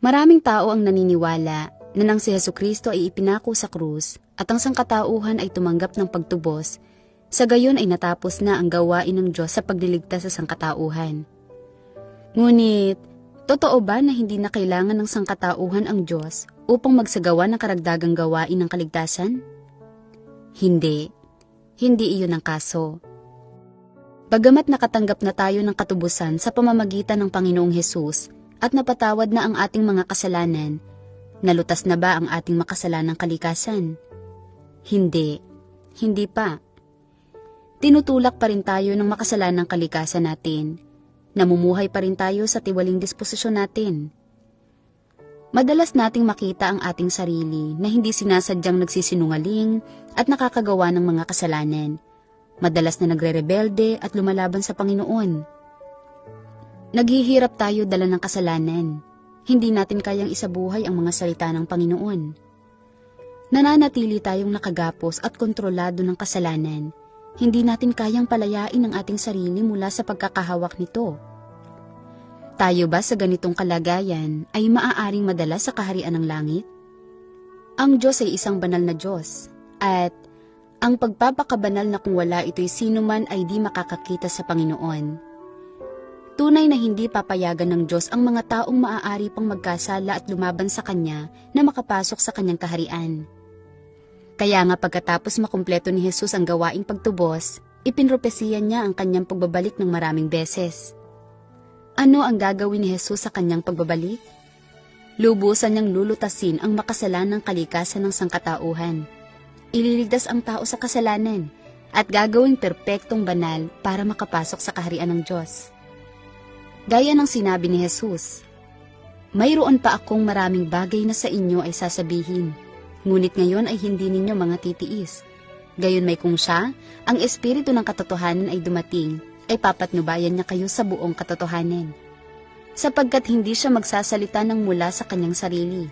Maraming tao ang naniniwala na nang si Hesukristo ay ipinako sa krus at ang sangkatauhan ay tumanggap ng pagtubos, sa gayon ay natapos na ang gawain ng Diyos sa pagliligtas sa sangkatauhan. Ngunit, totoo ba na hindi na kailangan ng sangkatauhan ang Diyos upang magsagawa ng karagdagang gawain ng kaligtasan? Hindi. Hindi iyon ang kaso. Bagamat nakatanggap na tayo ng katubusan sa pamamagitan ng Panginoong Hesus at napatawad na ang ating mga kasalanan, nalutas na ba ang ating makasalanang kalikasan? Hindi. Hindi pa. Tinutulak pa rin tayo ng makasalanang kalikasan natin. Namumuhay pa rin tayo sa tiwaling disposisyon natin. Madalas nating makita ang ating sarili na hindi sinasadyang nagsisinungaling at nakakagawa ng mga kasalanan. Madalas na nagre-rebelde at lumalaban sa Panginoon. Naghihirap tayo dala ng kasalanan. Hindi natin kayang isabuhay ang mga salita ng Panginoon. Nananatili tayong nakagapos at kontrolado ng kasalanan. Hindi natin kayang palayain ang ating sarili mula sa pagkakahawak nito. Tayo ba sa ganitong kalagayan ay maaaring madala sa kaharian ng langit? Ang Diyos ay isang banal na Diyos, at ang pagpapakabanal na kung wala ito'y sino man ay di makakakita sa Panginoon. Tunay na hindi papayagan ng Diyos ang mga taong maaari pang magkasala at lumaban sa Kanya na makapasok sa Kanyang kaharian. Kaya nga pagkatapos makumpleto ni Jesus ang gawaing pagtubos, ipinropesiya niya ang Kanyang pagbabalik ng maraming beses. Ano ang gagawin ni Jesus sa Kanyang pagbabalik? Lubusan niyang lulutasin ang makasalanang kalikasan ng sangkatauhan. Ililigtas ang tao sa kasalanan at gagawing perpektong banal para makapasok sa kaharian ng Diyos. Gaya ng sinabi ni Jesus, "Mayroon pa akong maraming bagay na sa inyo ay sasabihin, ngunit ngayon ay hindi ninyo mga titiis. Gayon may kung siya, ang Espiritu ng katotohanan ay dumating, ay papatnubayan niya kayo sa buong katotohanan. Sapagkat hindi siya magsasalita ng mula sa kanyang sarili,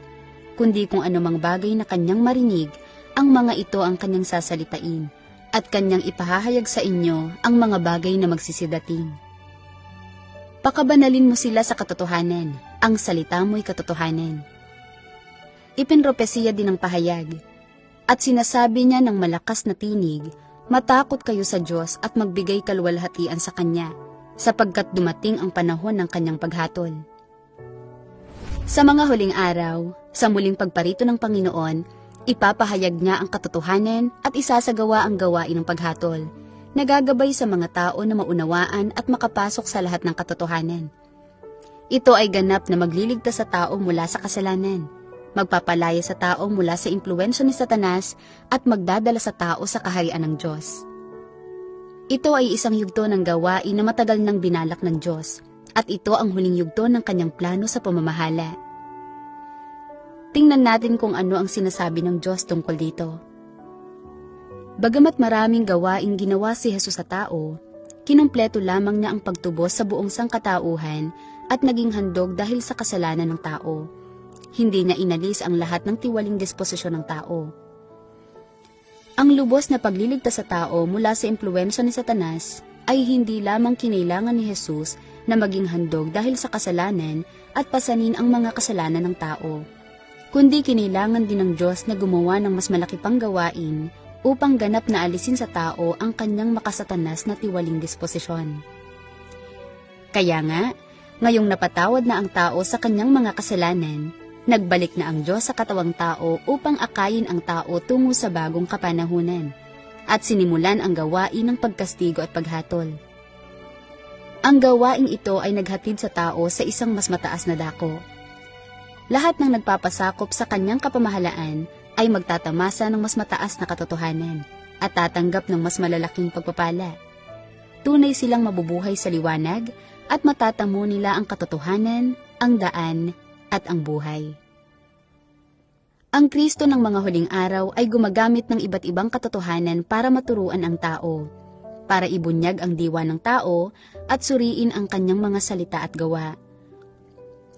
kundi kung anumang bagay na kanyang marinig, ang mga ito ang kanyang sasalitain, at kanyang ipahahayag sa inyo ang mga bagay na magsisidating. Pakabanalin mo sila sa katotohanan, ang salita mo'y katotohanan." Ipinropesiya din ang pahayag, at sinasabi niya ng malakas na tinig, "Matakot kayo sa Diyos at magbigay kaluwalhatian sa Kanya, sapagkat dumating ang panahon ng Kanyang paghatol." Sa mga huling araw, sa muling pagparito ng Panginoon, ipapahayag niya ang katotohanan at isasagawa ang gawain ng paghatol, nagagabay sa mga tao na maunawaan at makapasok sa lahat ng katotohanan. Ito ay ganap na magliligtas sa tao mula sa kasalanan, magpapalaya sa tao mula sa impluwensya ni Satanas at magdadala sa tao sa kaharian ng Diyos. Ito ay isang yugto ng gawain na matagal nang binalak ng Diyos, at ito ang huling yugto ng Kanyang plano sa pamamahala. Tingnan natin kung ano ang sinasabi ng Diyos tungkol dito. Bagamat maraming gawaing ginawa si Jesus sa tao, kinumpleto lamang niya ang pagtubos sa buong sangkatauhan at naging handog dahil sa kasalanan ng tao. Hindi niya inalis ang lahat ng tiwaling disposisyon ng tao. Ang lubos na pagliligtas sa tao mula sa impluwensya ni Satanas ay hindi lamang kinailangan ni Jesus na maging handog dahil sa kasalanan at pasanin ang mga kasalanan ng tao, kundi kinailangan din ng Diyos na gumawa ng mas malaki pang gawain upang ganap na alisin sa tao ang kanyang makasatanas na tiwaling disposisyon. Kaya nga, ngayong napatawad na ang tao sa kanyang mga kasalanan, nagbalik na ang Diyos sa katawang tao upang akayin ang tao tungo sa bagong kapanahunan, at sinimulan ang gawain ng pagkastigo at paghatol. Ang gawaing ito ay naghatid sa tao sa isang mas mataas na dako. Lahat ng nagpapasakop sa kanyang kapamahalaan ay magtatamasa ng mas mataas na katotohanan at tatanggap ng mas malalaking pagpapala. Tunay silang mabubuhay sa liwanag at matatamo nila ang katotohanan, ang daan, at ang buhay. Ang Kristo ng mga huling araw ay gumagamit ng iba't ibang katotohanan para maturuan ang tao, para ibunyag ang diwa ng tao at suriin ang kanyang mga salita at gawa.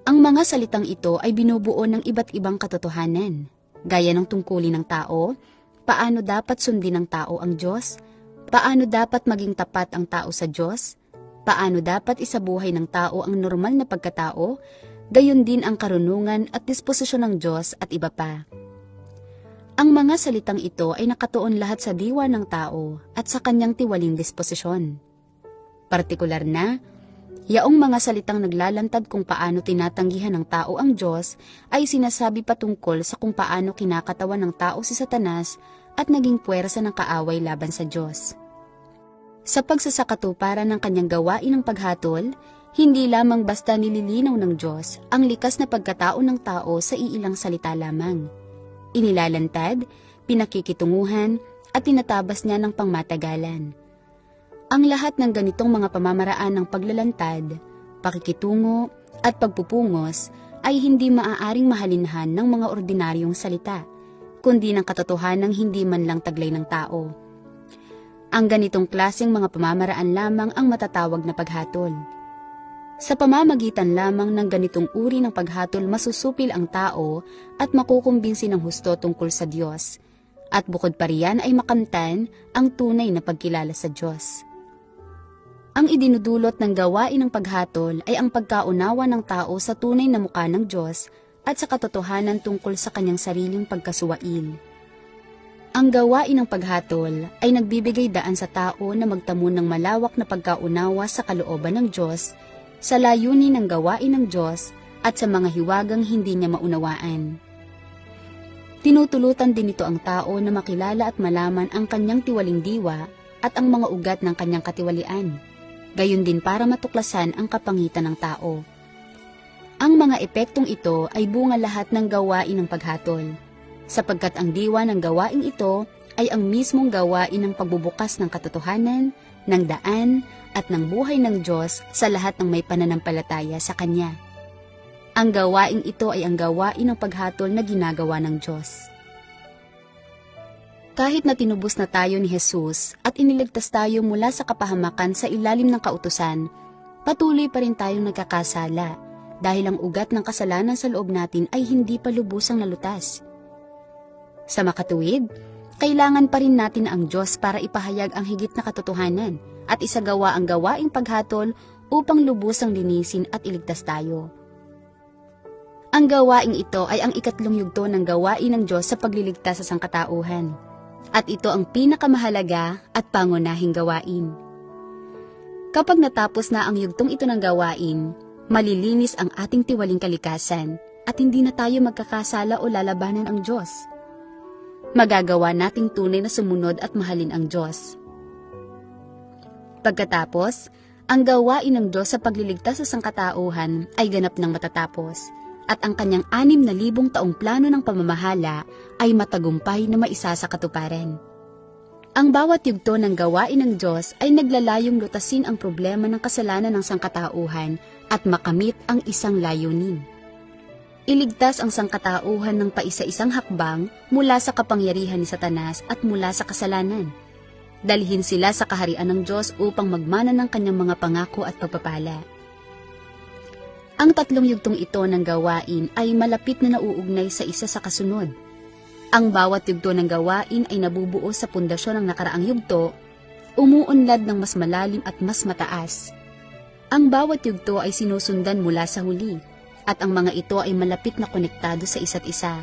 Ang mga salitang ito ay binubuo ng iba't ibang katotohanan, gaya ng tungkulin ng tao, paano dapat sundin ng tao ang Diyos, paano dapat maging tapat ang tao sa Diyos, paano dapat isabuhay ng tao ang normal na pagkatao, gayon din ang karunungan at disposisyon ng Diyos at iba pa. Ang mga salitang ito ay nakatuon lahat sa diwa ng tao at sa kanyang tiwaling disposisyon. Partikular na, yaong mga salitang naglalantad kung paano tinatanggihan ng tao ang Diyos ay sinasabi patungkol sa kung paano kinakatawan ng tao si Satanas at naging puwersa ng kaaway laban sa Diyos. Sa pagsasakatuparan ng kanyang gawain ng paghatol, hindi lamang basta nililinaw ng Diyos ang likas na pagkatao ng tao sa iilang salita lamang. Inilalantad, pinakikitunguhan, at tinatabas niya ng pangmatagalan. Ang lahat ng ganitong mga pamamaraan ng paglalantad, pakikitungo, at pagpupungos ay hindi maaaring mahalinhan ng mga ordinaryong salita, kundi ng katotohanang hindi man lang taglay ng tao. Ang ganitong klaseng mga pamamaraan lamang ang matatawag na paghatol. Sa pamamagitan lamang ng ganitong uri ng paghatol masusupil ang tao at makukumbinsi ng husto tungkol sa Diyos, at bukod pa riyan ay makamtan ang tunay na pagkilala sa Diyos. Ang idinudulot ng gawain ng paghatol ay ang pagkaunawa ng tao sa tunay na mukha ng Diyos at sa katotohanan tungkol sa kanyang sariling pagkasuwail. Ang gawain ng paghatol ay nagbibigay daan sa tao na magtamo ng malawak na pagkaunawa sa kalooban ng Diyos, sa layunin ng gawain ng Diyos at sa mga hiwagang hindi niya maunawaan. Tinutulutan din ito ang tao na makilala at malaman ang kanyang tiwaling diwa at ang mga ugat ng kanyang katiwalian, gayon din para matuklasan ang kapangitan ng tao. Ang mga epektong ito ay bunga lahat ng gawain ng paghatol, sapagkat ang diwa ng gawain ito ay ang mismong gawain ng pagbubukas ng katotohanan, ng daan, at ng buhay ng Diyos sa lahat ng may pananampalataya sa Kanya. Ang gawaing ito ay ang gawain ng paghatol na ginagawa ng Diyos. Kahit na tinubos na tayo ni Jesus at iniligtas tayo mula sa kapahamakan sa ilalim ng kautusan, patuloy pa rin tayong nagkakasala dahil ang ugat ng kasalanan sa loob natin ay hindi pa lubusang nalutas. Sa makatuwid, kailangan pa rin natin ang Diyos para ipahayag ang higit na katotohanan at isagawa ang gawaing paghatol upang lubusang linisin at iligtas tayo. Ang gawaing ito ay ang ikatlong yugto ng gawain ng Diyos sa pagliligtas sa sangkatauhan, at ito ang pinakamahalaga at pangunahing gawain. Kapag natapos na ang yugtong ito ng gawain, malilinis ang ating tiwaling kalikasan at hindi na tayo magkakasala o lalabanan ang Diyos. Magagawa nating tunay na sumunod at mahalin ang Diyos. Pagkatapos, ang gawain ng Diyos sa pagliligtas sa sangkatauhan ay ganap ng matatapos, at ang kanyang 6,000 taong plano ng pamamahala ay matagumpay na maisa sa katuparan. Ang bawat yugto ng gawain ng Diyos ay naglalayong lutasin ang problema ng kasalanan ng sangkatauhan at makamit ang isang layunin. Iligtas ang sangkatauhan ng paisa-isang hakbang mula sa kapangyarihan ni Satanas at mula sa kasalanan. Dalhin sila sa kaharian ng Diyos upang magmana ng kanyang mga pangako at pagpapala. Ang tatlong yugtong ito ng gawain ay malapit na nauugnay sa isa sa kasunod. Ang bawat yugto ng gawain ay nabubuo sa pundasyon ng nakaraang yugto, umuunlad ng mas malalim at mas mataas. Ang bawat yugto ay sinusundan mula sa huli, at ang mga ito ay malapit na konektado sa isa't isa.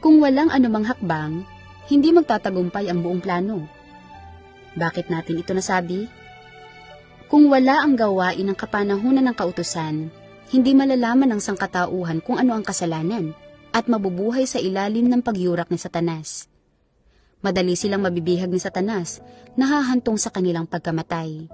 Kung walang anumang hakbang, hindi magtatagumpay ang buong plano. Bakit natin ito nasabi? Kung wala ang gawain ng kapanahunan ng kautusan, hindi malalaman ng sangkatauhan kung ano ang kasalanan at mabubuhay sa ilalim ng pagyurak ni Satanas. Madali silang mabibihag ni Satanas, nahahantong sa kanilang pagkamatay.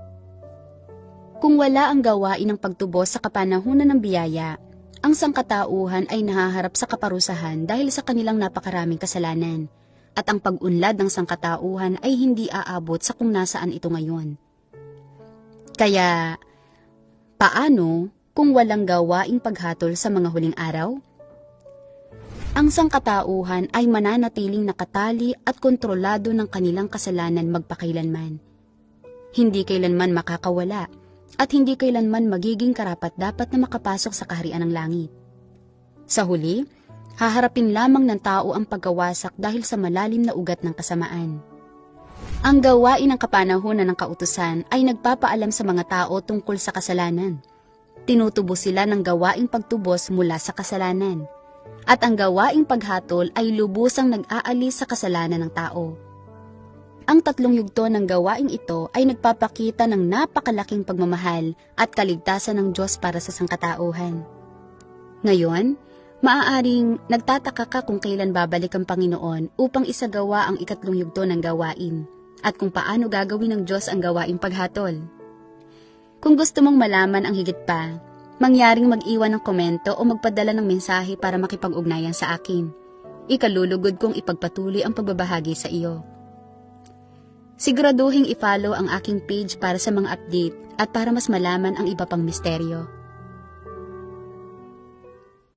Kung wala ang gawain ng pagtubos sa kapanahunan ng biyaya, ang sangkatauhan ay nahaharap sa kaparusahan dahil sa kanilang napakaraming kasalanan, at ang pag-unlad ng sangkatauhan ay hindi aabot sa kung nasaan ito ngayon. Kaya, paano kung walang gawaing paghatol sa mga huling araw? Ang sangkatauhan ay mananatiling nakatali at kontrolado ng kanilang kasalanan magpakailanman. Hindi kailanman makakawala at hindi kailanman magiging karapat-dapat na makapasok sa kaharian ng langit. Sa huli, haharapin lamang ng tao ang pagkawasak dahil sa malalim na ugat ng kasamaan. Ang gawain ng kapanahunan ng kautusan ay nagpapaalam sa mga tao tungkol sa kasalanan, Tinutubos sila ng gawaing pagtubos mula sa kasalanan. At ang gawaing paghatol ay lubusang nag-aalis sa kasalanan ng tao. Ang tatlong yugto ng gawaing ito ay nagpapakita ng napakalaking pagmamahal at kaligtasan ng Diyos para sa sangkatauhan. Ngayon, maaaring nagtataka ka kung kailan babalik ang Panginoon upang isagawa ang ikatlong yugto ng gawain at kung paano gagawin ng Diyos ang gawaing paghatol. Kung gusto mong malaman ang higit pa, mangyaring mag-iwan ng komento o magpadala ng mensahe para makipag-ugnayan sa akin. Ikalulugod kong ipagpatuloy ang pagbabahagi sa iyo. Siguraduhing i-follow ang aking page para sa mga update at para mas malaman ang iba pang misteryo.